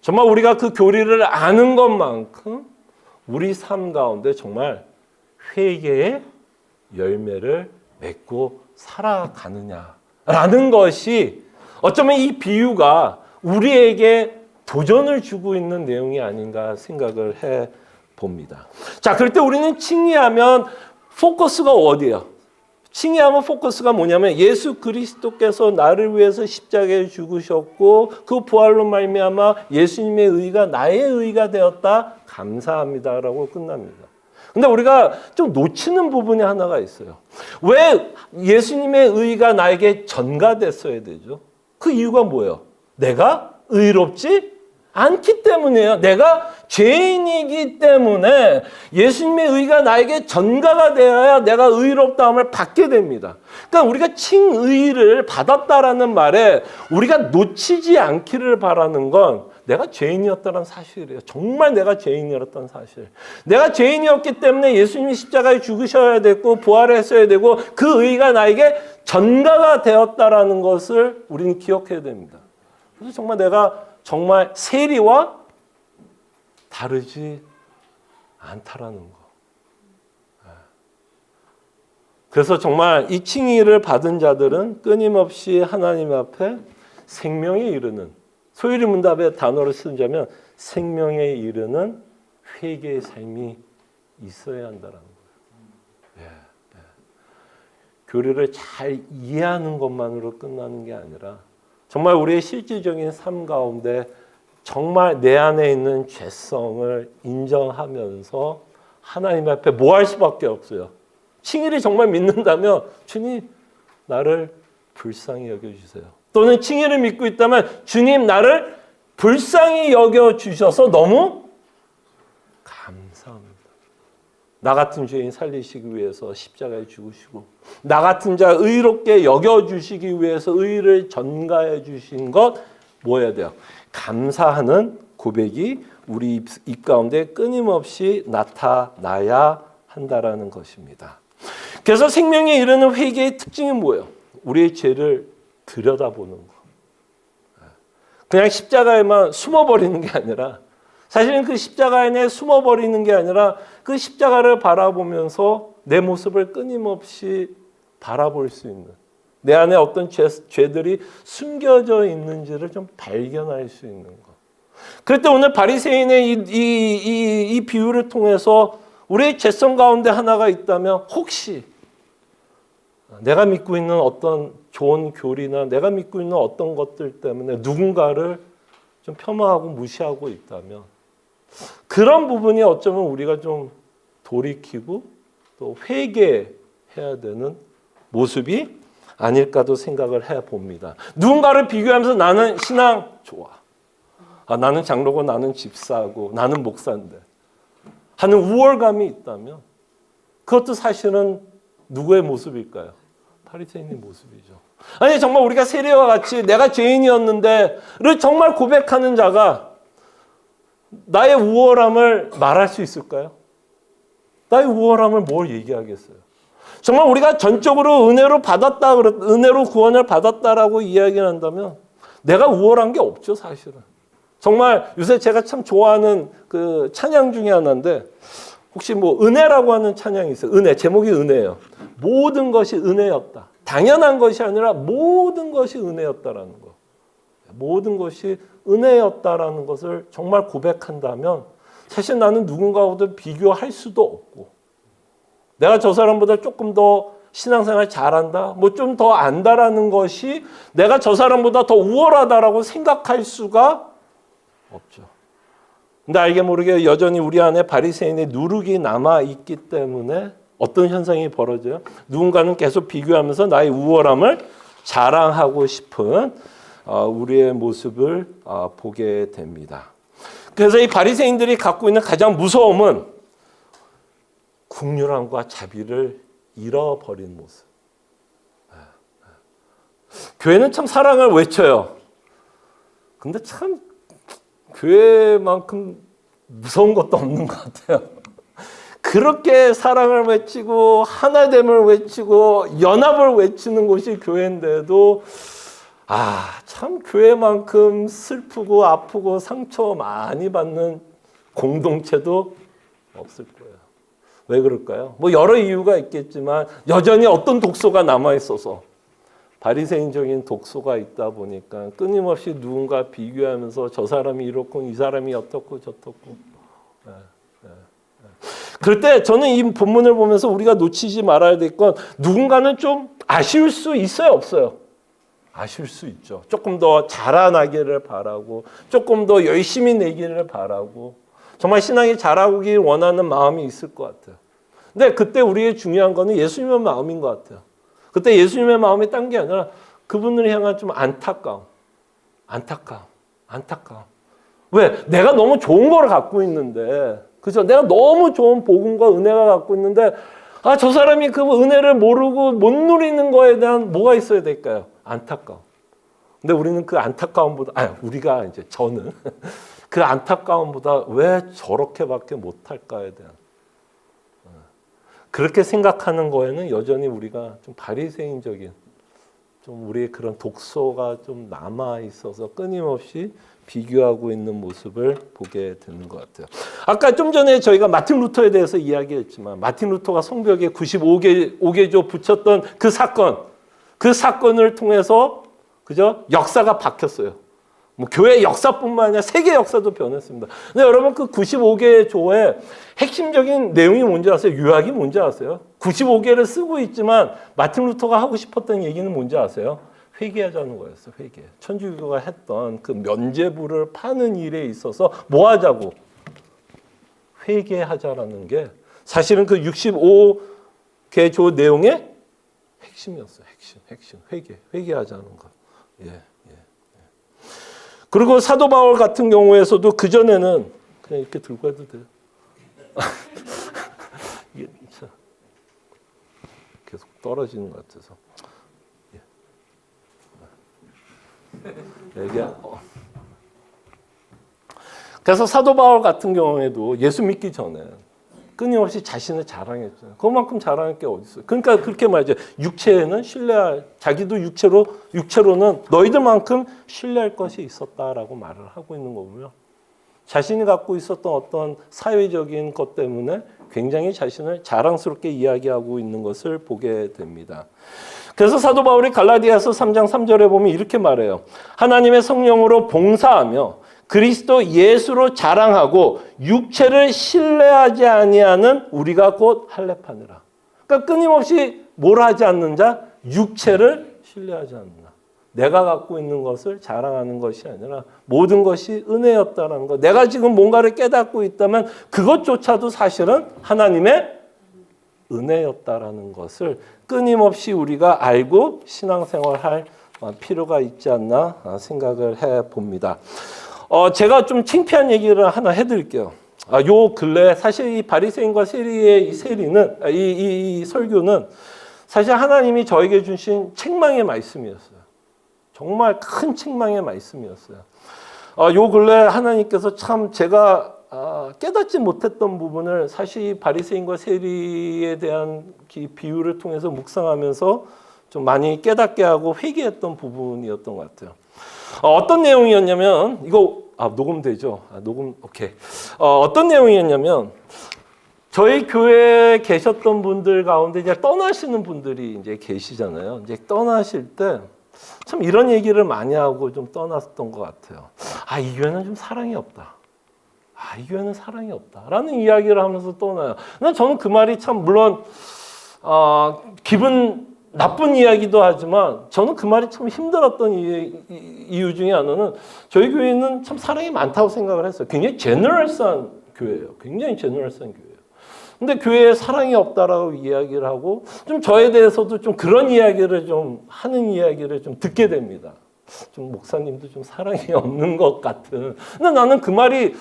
정말 우리가 그 교리를 아는 것만큼 우리 삶 가운데 정말 회개의 열매를 맺고 살아가느냐라는 것이 어쩌면 이 비유가 우리에게 도전을 주고 있는 내용이 아닌가 생각을 해 봅니다. 자, 그럴 때 우리는 칭의하면 포커스가 어디예요? 칭의하면 포커스가 뭐냐면 예수 그리스도께서 나를 위해서 십자가에 죽으셨고 그 부활로 말미암아 예수님의 의가 나의 의가 되었다. 감사합니다라고 끝납니다. 근데 우리가 좀 놓치는 부분이 하나가 있어요. 왜 예수님의 의가 나에게 전가됐어야 되죠? 그 이유가 뭐예요? 내가 의롭지 않기 때문이에요. 내가 죄인이기 때문에 예수님의 의가 나에게 전가가 되어야 내가 의롭다함을 받게 됩니다. 그러니까 우리가 칭의를 받았다라는 말에 우리가 놓치지 않기를 바라는 건 내가 죄인이었다는 사실이에요. 정말 내가 죄인이었다는 사실. 내가 죄인이었기 때문에 예수님이 십자가에 죽으셔야 되고 부활했어야 되고 그 의가 나에게 전가가 되었다라는 것을 우리는 기억해야 됩니다. 그래서 정말 내가 정말 세리와 다르지 않다라는 거. 그래서 정말 이 칭의를 받은 자들은 끊임없이 하나님 앞에 생명에 이르는, 소유리 문답의 단어를 쓰자면 생명에 이르는 회개의 삶이 있어야 한다는 거예요. 예, 예. 교리를 잘 이해하는 것만으로 끝나는 게 아니라 정말 우리의 실질적인 삶 가운데 정말 내 안에 있는 죄성을 인정하면서 하나님 앞에 뭐 할 수밖에 없어요. 칭의를 정말 믿는다면 주님 나를 불쌍히 여겨주세요. 또는 칭의를 믿고 있다면 주님 나를 불쌍히 여겨주셔서 너무 감사합니다. 나 같은 죄인 살리시기 위해서 십자가에 죽으시고 나 같은 자 의롭게 여겨주시기 위해서 의를 전가해 주신 것 뭐 해야 돼요? 감사하는 고백이 우리 입 가운데 끊임없이 나타나야 한다라는 것입니다. 그래서 생명에 이르는 회개의 특징이 뭐예요? 우리의 죄를 들여다보는 거. 그냥 십자가에만 숨어버리는 게 아니라 사실은 그 십자가 안에 숨어버리는 게 아니라 그 십자가를 바라보면서 내 모습을 끊임없이 바라볼 수 있는 내 안에 어떤 죄들이 숨겨져 있는지를 좀 발견할 수 있는 것. 그럴 때 오늘 바리새인의 이 비유를 통해서 우리의 죄성 가운데 하나가 있다면 혹시 내가 믿고 있는 어떤 좋은 교리나 내가 믿고 있는 어떤 것들 때문에 누군가를 좀 폄하하고 무시하고 있다면 그런 부분이 어쩌면 우리가 좀 돌이키고 또 회개해야 되는 모습이 아닐까도 생각을 해봅니다. 누군가를 비교하면서 나는 신앙 좋아. 나는 장로고 나는 집사고 나는 목사인데 하는 우월감이 있다면 그것도 사실은 누구의 모습일까요? 바리새인의 모습이죠. 아니 정말 우리가 세리와 같이 내가 죄인이었는데를 정말 고백하는 자가 나의 우월함을 말할 수 있을까요? 나의 우월함을 뭘 얘기하겠어요? 정말 우리가 전적으로 은혜로 받았다, 은혜로 구원을 받았다라고 이야기를 한다면 내가 우월한 게 없죠, 사실은. 정말 요새 제가 참 좋아하는 그 찬양 중에 하나인데 혹시 뭐 은혜라고 하는 찬양이 있어요. 은혜, 제목이 은혜예요. 모든 것이 은혜였다. 당연한 것이 아니라 모든 것이 은혜였다라는 거. 모든 것이 은혜였다라는 것을 정말 고백한다면 사실 나는 누군가보다 비교할 수도 없고 내가 저 사람보다 조금 더 신앙생활 잘한다, 뭐 좀 더 안다라는 것이 내가 저 사람보다 더 우월하다라고 생각할 수가 없죠. 근데 알게 모르게 여전히 우리 안에 바리새인의 누룩이 남아 있기 때문에 어떤 현상이 벌어져요? 누군가는 계속 비교하면서 나의 우월함을 자랑하고 싶은 우리의 모습을 보게 됩니다. 그래서 이 바리새인들이 갖고 있는 가장 무서움은 긍휼함과 자비를 잃어버린 모습. 교회는 참 사랑을 외쳐요. 근데 참 교회만큼 무서운 것도 없는 것 같아요. 그렇게 사랑을 외치고 하나됨을 외치고 연합을 외치는 곳이 교회인데도 참 교회만큼 슬프고 아프고 상처 많이 받는 공동체도 없을 거예요. 왜 그럴까요? 뭐 여러 이유가 있겠지만 여전히 어떤 독소가 남아 있어서 바리새인적인 독소가 있다 보니까 끊임없이 누군가 비교하면서 저 사람이 이렇고 이 사람이 어떻고 저떻고. 그럴 때 저는 이 본문을 보면서 우리가 놓치지 말아야 될 건 누군가는 좀 아쉬울 수 있어요, 없어요? 아쉬울 수 있죠. 조금 더 자라나기를 바라고 조금 더 열심히 내기를 바라고 정말 신앙이 자라오길 원하는 마음이 있을 것 같아요. 근데 그때 우리의 중요한 거는 예수님의 마음인 것 같아요. 그때 예수님의 마음이 딴 게 아니라 그분을 향한 좀 안타까움. 왜? 내가 너무 좋은 걸 갖고 있는데, 그죠? 내가 너무 좋은 복음과 은혜가 갖고 있는데, 저 사람이 그 은혜를 모르고 못 누리는 거에 대한 뭐가 있어야 될까요? 안타까움. 근데 우리는 그 안타까움보다, 저는 그 안타까움보다 왜 저렇게밖에 못할까에 대한 그렇게 생각하는 거에는 여전히 우리가 좀 바리새인적인 좀 우리의 그런 독소가 좀 남아 있어서 끊임없이 비교하고 있는 모습을 보게 되는 것 같아요. 아까 좀 전에 저희가 마틴 루터에 대해서 이야기했지만 마틴 루터가 성벽에 95개조 붙였던 그 사건을 통해서 그죠? 역사가 바뀌었어요. 뭐 교회 역사뿐만 아니라 세계 역사도 변했습니다. 근데 여러분 그 95개의 조의 핵심적인 내용이 뭔지 아세요? 요약이 뭔지 아세요? 95개를 쓰고 있지만 마틴 루터가 하고 싶었던 얘기는 뭔지 아세요? 회개하자는 거였어요. 회개. 천주교가 했던 그 면죄부를 파는 일에 있어서 뭐 하자고? 회개하자라는 게 사실은 그 65개 조 내용의 핵심이었어요. 핵심. 회개하자는 거. 예. 그리고 사도 바울 같은 경우에서도 그 전에는 그냥 이렇게 들고 해도 돼요. 이게 계속 떨어지는 것 같아서. 그래서 사도 바울 같은 경우에도 예수 믿기 전에 끊임없이 자신을 자랑했잖아요. 그만큼 자랑할 게 어디 있어요? 그러니까 그렇게 말이죠. 육체에는 자기도 육체로는 너희들만큼 신뢰할 것이 있었다라고 말을 하고 있는 거고요. 자신이 갖고 있었던 어떤 사회적인 것 때문에 굉장히 자신을 자랑스럽게 이야기하고 있는 것을 보게 됩니다. 그래서 사도 바울이 갈라디아서 3장 3절에 보면 이렇게 말해요. 하나님의 성령으로 봉사하며 그리스도 예수로 자랑하고 육체를 신뢰하지 아니하는 우리가 곧 할례파니라. 그러니까 끊임없이 뭘 하지 않는 자? 육체를 신뢰하지 않는 자. 내가 갖고 있는 것을 자랑하는 것이 아니라 모든 것이 은혜였다는 것. 내가 지금 뭔가를 깨닫고 있다면 그것조차도 사실은 하나님의 은혜였다라는 것을 끊임없이 우리가 알고 신앙생활할 필요가 있지 않나 생각을 해봅니다. 제가 좀 창피한 얘기를 하나 해드릴게요. 요 근래 사실 이 바리새인과 세리의 이 설교는 사실 하나님이 저에게 주신 책망의 말씀이었어요. 정말 큰 책망의 말씀이었어요. 요 근래 하나님께서 참 제가 깨닫지 못했던 부분을 사실 이 바리새인과 세리에 대한 비유를 통해서 묵상하면서 좀 많이 깨닫게 하고 회개했던 부분이었던 것 같아요. 어떤 내용이었냐면 이거 녹음되죠? 녹음 오케이. 어떤 내용이었냐면 저희 교회에 계셨던 분들 가운데 이제 떠나시는 분들이 이제 계시잖아요. 이제 떠나실 때 참 이런 얘기를 많이 하고 좀 떠났던 것 같아요. 이 교회는 좀 사랑이 없다. 이 교회는 사랑이 없다라는 이야기를 하면서 떠나요. 근데 저는 그 말이 참 물론 기분 나쁜 이야기도 하지만 저는 그 말이 참 힘들었던 이유 중에 하나는 저희 교회는 참 사랑이 많다고 생각을 했어요. 굉장히 제너럴스한 교회예요. 굉장히 제너럴스한 교회예요. 근데 교회에 사랑이 없다라고 이야기를 하고 좀 저에 대해서도 좀 그런 이야기를 좀 하는 이야기를 좀 듣게 됩니다. 좀 목사님도 좀 사랑이 없는 것 같은. 근데 나는 그 말이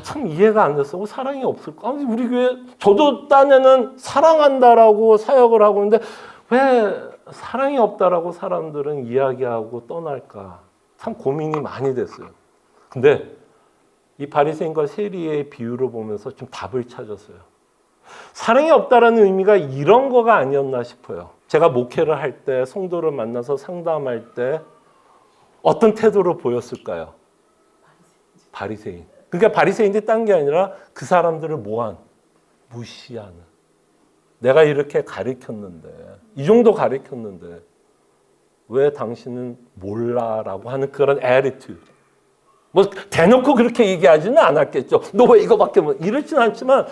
참 이해가 안 됐어. 사랑이 없을까? 우리 교회 저도 딴에는 사랑한다라고 사역을 하고 있는데 왜 사랑이 없다라고 사람들은 이야기하고 떠날까? 참 고민이 많이 됐어요. 근데 이 바리새인과 세리의 비유를 보면서 좀 답을 찾았어요. 사랑이 없다라는 의미가 이런 거가 아니었나 싶어요. 제가 목회를 할 때 성도를 만나서 상담할 때 어떤 태도로 보였을까요? 바리새인. 그러니까 바리새인들이 딴 게 아니라 그 사람들을 무시하는. 내가 이렇게 가르쳤는데, 이 정도 가르쳤는데 왜 당신은 몰라라고 하는 그런 attitude. 뭐 대놓고 그렇게 얘기하지는 않았겠죠. 너 왜 이거밖에 이렇지는 않지만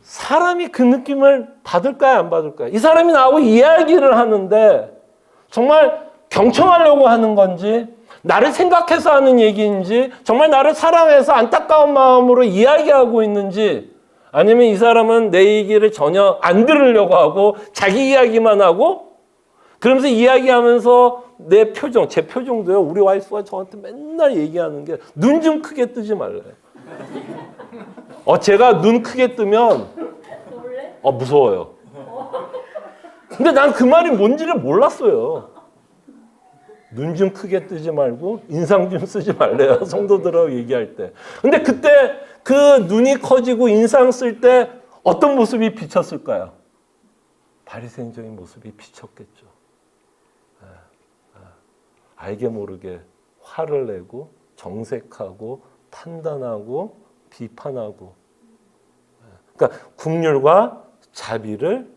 사람이 그 느낌을 받을까요, 안 받을까요? 이 사람이 나하고 이야기를 하는데 정말 경청하려고 하는 건지 나를 생각해서 하는 얘기인지 정말 나를 사랑해서 안타까운 마음으로 이야기하고 있는지 아니면 이 사람은 내 얘기를 전혀 안 들으려고 하고 자기 이야기만 하고 그러면서 이야기하면서 내 표정, 제 표정도요. 우리 와이프가 저한테 맨날 얘기하는 게 눈 좀 크게 뜨지 말래요. 제가 눈 크게 뜨면 무서워요. 근데 난 그 말이 뭔지를 몰랐어요. 눈 좀 크게 뜨지 말고 인상 좀 쓰지 말래요. 성도들하고 얘기할 때. 근데 그때 그 눈이 커지고 인상 쓸 때 어떤 모습이 비쳤을까요? 바리새인적인 모습이 비쳤겠죠. 알게 모르게 화를 내고 정색하고 판단하고 비판하고, 그러니까 국률과 자비를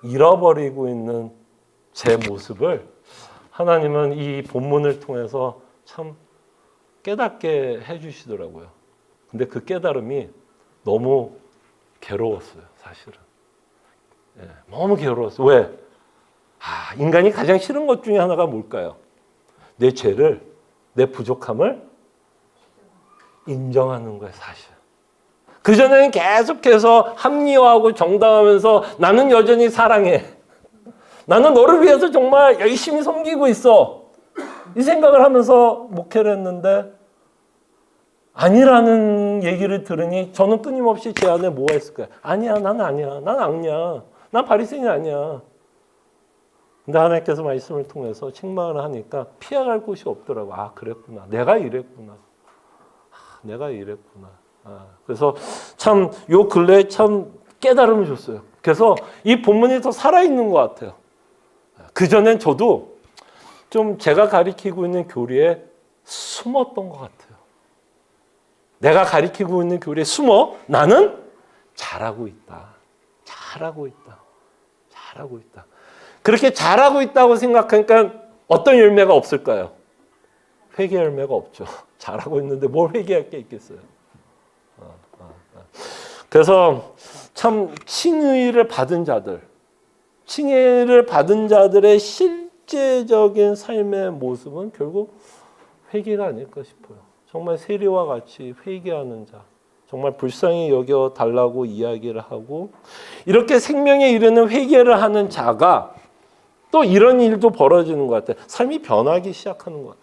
잃어버리고 있는 제 모습을 하나님은 이 본문을 통해서 참 깨닫게 해주시더라고요. 근데 그 깨달음이 너무 괴로웠어요, 사실은. 너무 괴로웠어요. 왜? 인간이 가장 싫은 것 중에 하나가 뭘까요? 내 죄를, 내 부족함을 인정하는 거예요, 사실. 그전에는 계속해서 합리화하고 정당하면서 나는 여전히 사랑해. 나는 너를 위해서 정말 열심히 섬기고 있어. 이 생각을 하면서 목회를 했는데 아니라는 얘기를 들으니 저는 끊임없이 제 안에 뭐가 있을까요? 아니야, 난 아니야. 난 악냐. 난 바리새인이 아니야. 근데 하나님께서 말씀을 통해서 책망을 하니까 피해갈 곳이 없더라고. 그랬구나. 내가 이랬구나. 내가 이랬구나. 그래서 참 요 근래에 참 깨달음을 줬어요. 그래서 이 본문이 더 살아있는 것 같아요. 그전엔 저도 좀 제가 가리키고 있는 교리에 숨었던 것 같아요. 내가 가리키고 있는 교리에 숨어 나는 잘하고 있다. 잘하고 있다. 잘하고 있다. 그렇게 잘하고 있다고 생각하니까 어떤 열매가 없을까요? 회개 열매가 없죠. 잘하고 있는데 뭘 회개할 게 있겠어요. 그래서 참 칭의를 받은 자들, 칭의를 받은 자들의 실제적인 삶의 모습은 결국 회개가 아닐까 싶어요. 정말 세리와 같이 회개하는 자, 정말 불쌍히 여겨 달라고 이야기를 하고 이렇게 생명에 이르는 회개를 하는 자가 또 이런 일도 벌어지는 것 같아요. 삶이 변하기 시작하는 것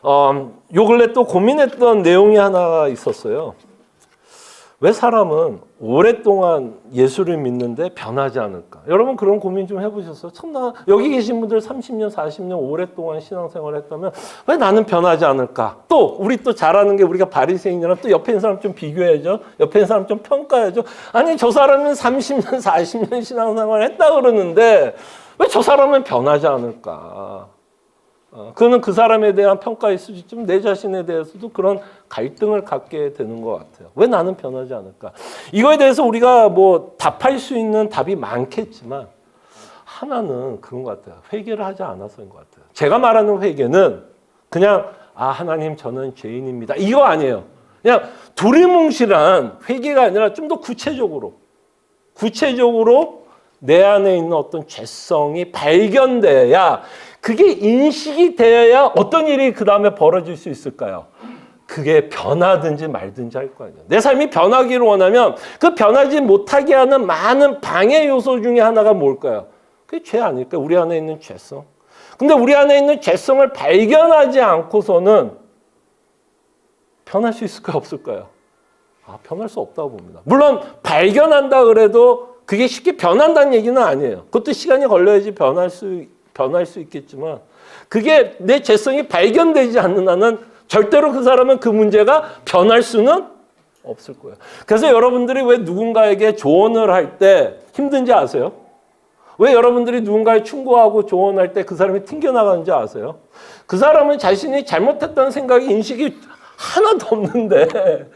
같아요. 요 근래 또 고민했던 내용이 하나 있었어요. 왜 사람은 오랫동안 예수를 믿는데 변하지 않을까? 여러분 그런 고민 좀 해보셨어요? 참나 여기 계신 분들 30년, 40년 오랫동안 신앙생활을 했다면 왜 나는 변하지 않을까? 또 우리 또 잘하는 게 우리가 바리새인이랑 또 옆에 있는 사람 좀 비교해야죠. 옆에 있는 사람 좀 평가해야죠. 아니 저 사람은 30년, 40년 신앙생활을 했다 그러는데 왜 저 사람은 변하지 않을까? 그거는 그 사람에 대한 평가일 수도 있지만 내 자신에 대해서도 그런 갈등을 갖게 되는 것 같아요. 왜 나는 변하지 않을까? 이거에 대해서 우리가 뭐 답할 수 있는 답이 많겠지만 하나는 그런 것 같아요. 회개를 하지 않아서인 것 같아요. 제가 말하는 회개는 그냥 하나님 저는 죄인입니다. 이거 아니에요. 그냥 두리뭉실한 회개가 아니라 좀 더 구체적으로 내 안에 있는 어떤 죄성이 발견돼야 그게 인식이 되어야 어떤 일이 그 다음에 벌어질 수 있을까요? 그게 변하든지 말든지 할 거 아니에요. 내 삶이 변하기를 원하면 그 변하지 못하게 하는 많은 방해 요소 중에 하나가 뭘까요? 그게 죄 아닐까요? 우리 안에 있는 죄성. 근데 우리 안에 있는 죄성을 발견하지 않고서는 변할 수 있을까요? 없을까요? 변할 수 없다고 봅니다. 물론 발견한다 그래도 그게 쉽게 변한다는 얘기는 아니에요. 그것도 시간이 걸려야지 변할 수 있겠지만 그게 내 죄성이 발견되지 않는 한은 절대로 그 사람은 그 문제가 변할 수는 없을 거예요. 그래서 여러분들이 왜 누군가에게 조언을 할 때 힘든지 아세요? 왜 여러분들이 누군가에 충고하고 조언할 때 그 사람이 튕겨나가는지 아세요? 그 사람은 자신이 잘못했다는 생각이 인식이 하나도 없는데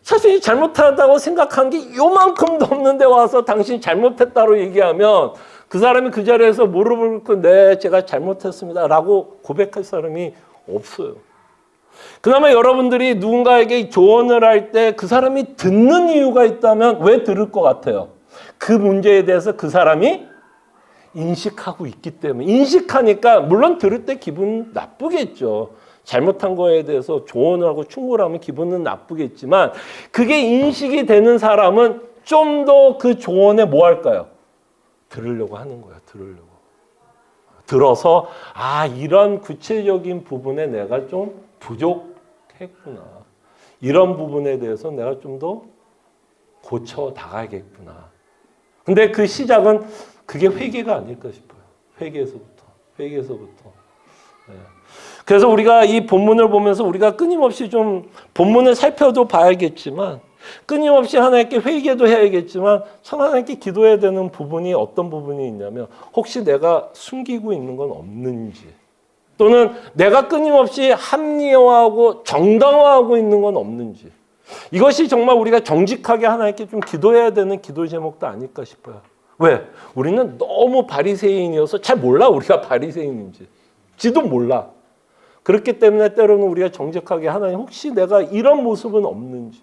자신이 잘못하다고 생각한 게 요만큼도 없는데 와서 당신 잘못했다고 얘기하면 그 사람이 그 자리에서 무릎을 꿇고 네, 제가 잘못했습니다 라고 고백할 사람이 없어요. 그다음에 여러분들이 누군가에게 조언을 할 때 그 사람이 듣는 이유가 있다면 왜 들을 것 같아요? 그 문제에 대해서 그 사람이 인식하고 있기 때문에 인식하니까 물론 들을 때 기분 나쁘겠죠. 잘못한 거에 대해서 조언을 하고 충고를 하면 기분은 나쁘겠지만 그게 인식이 되는 사람은 좀 더 그 조언에 뭐 할까요? 들으려고 하는 거예요. 들어서 이런 구체적인 부분에 내가 좀 부족했구나. 이런 부분에 대해서 내가 좀 더 고쳐 나가야겠구나. 근데 그 시작은 그게 회개가 아닐까 싶어요. 회개에서부터. 네. 그래서 우리가 이 본문을 보면서 우리가 끊임없이 좀 본문을 살펴도 봐야겠지만 끊임없이 하나님께 회개도 해야겠지만 참 하나님께 기도해야 되는 부분이 어떤 부분이 있냐면 혹시 내가 숨기고 있는 건 없는지 또는 내가 끊임없이 합리화하고 정당화하고 있는 건 없는지 이것이 정말 우리가 정직하게 하나님께 좀 기도해야 되는 기도 제목도 아닐까 싶어요. 왜? 우리는 너무 바리새인이어서 잘 몰라 우리가 바리새인인지 지도 몰라. 그렇기 때문에 때로는 우리가 정직하게 하나님 혹시 내가 이런 모습은 없는지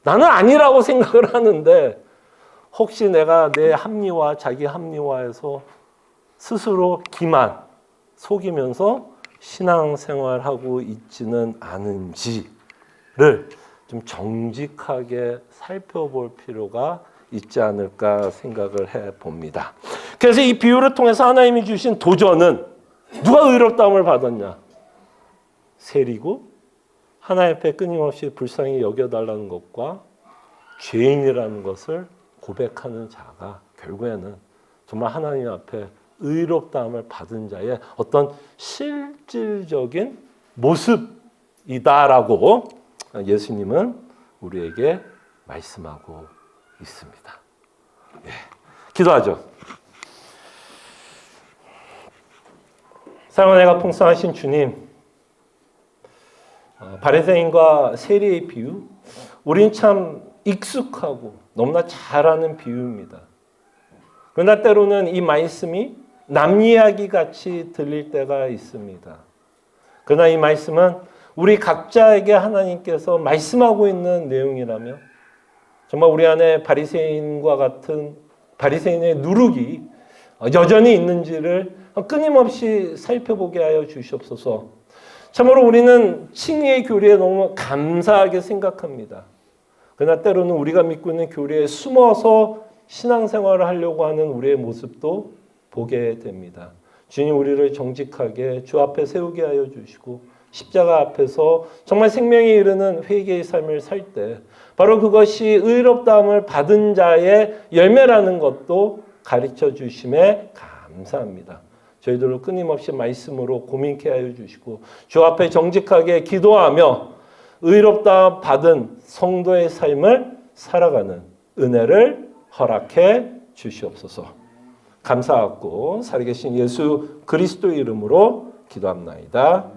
나는 아니라고 생각을 하는데 혹시 내가 내 합리화 자기 합리화에서 스스로 기만 속이면서 신앙생활하고 있지는 않은지를 좀 정직하게 살펴볼 필요가 있지 않을까 생각을 해봅니다. 그래서 이 비유를 통해서 하나님이 주신 도전은 누가 의롭다함을 받았냐? 세리고 하나님 앞에 끊임없이 불쌍히 여겨달라는 것과 죄인이라는 것을 고백하는 자가 결국에는 정말 하나님 앞에 의롭다함을 받은 자의 어떤 실질적인 모습이다라고 예수님은 우리에게 말씀하고 있습니다. 예, 기도하죠. 사랑하는 내가 풍성하신 주님, 바리새인과 세리의 비유, 우린 참 익숙하고 너무나 잘 아는 비유입니다. 그러나 때로는 이 말씀이 남 이야기 같이 들릴 때가 있습니다. 그러나 이 말씀은 우리 각자에게 하나님께서 말씀하고 있는 내용이라며 정말 우리 안에 바리새인과 같은 바리새인의 누룩이 여전히 있는지를 끊임없이 살펴보게 하여 주시옵소서. 참으로 우리는 칭의의 교리에 너무 감사하게 생각합니다. 그러나 때로는 우리가 믿고 있는 교리에 숨어서 신앙생활을 하려고 하는 우리의 모습도 보게 됩니다. 주님 우리를 정직하게 주 앞에 세우게 하여 주시고 십자가 앞에서 정말 생명에 이르는 회개의 삶을 살 때 바로 그것이 의롭다함을 받은 자의 열매라는 것도 가르쳐 주심에 감사합니다. 저희들로 끊임없이 말씀으로 고민케 하여 주시고 주 앞에 정직하게 기도하며 의롭다 받은 성도의 삶을 살아가는 은혜를 허락해 주시옵소서. 감사하고 살아계신 예수 그리스도의 이름으로 기도합나이다.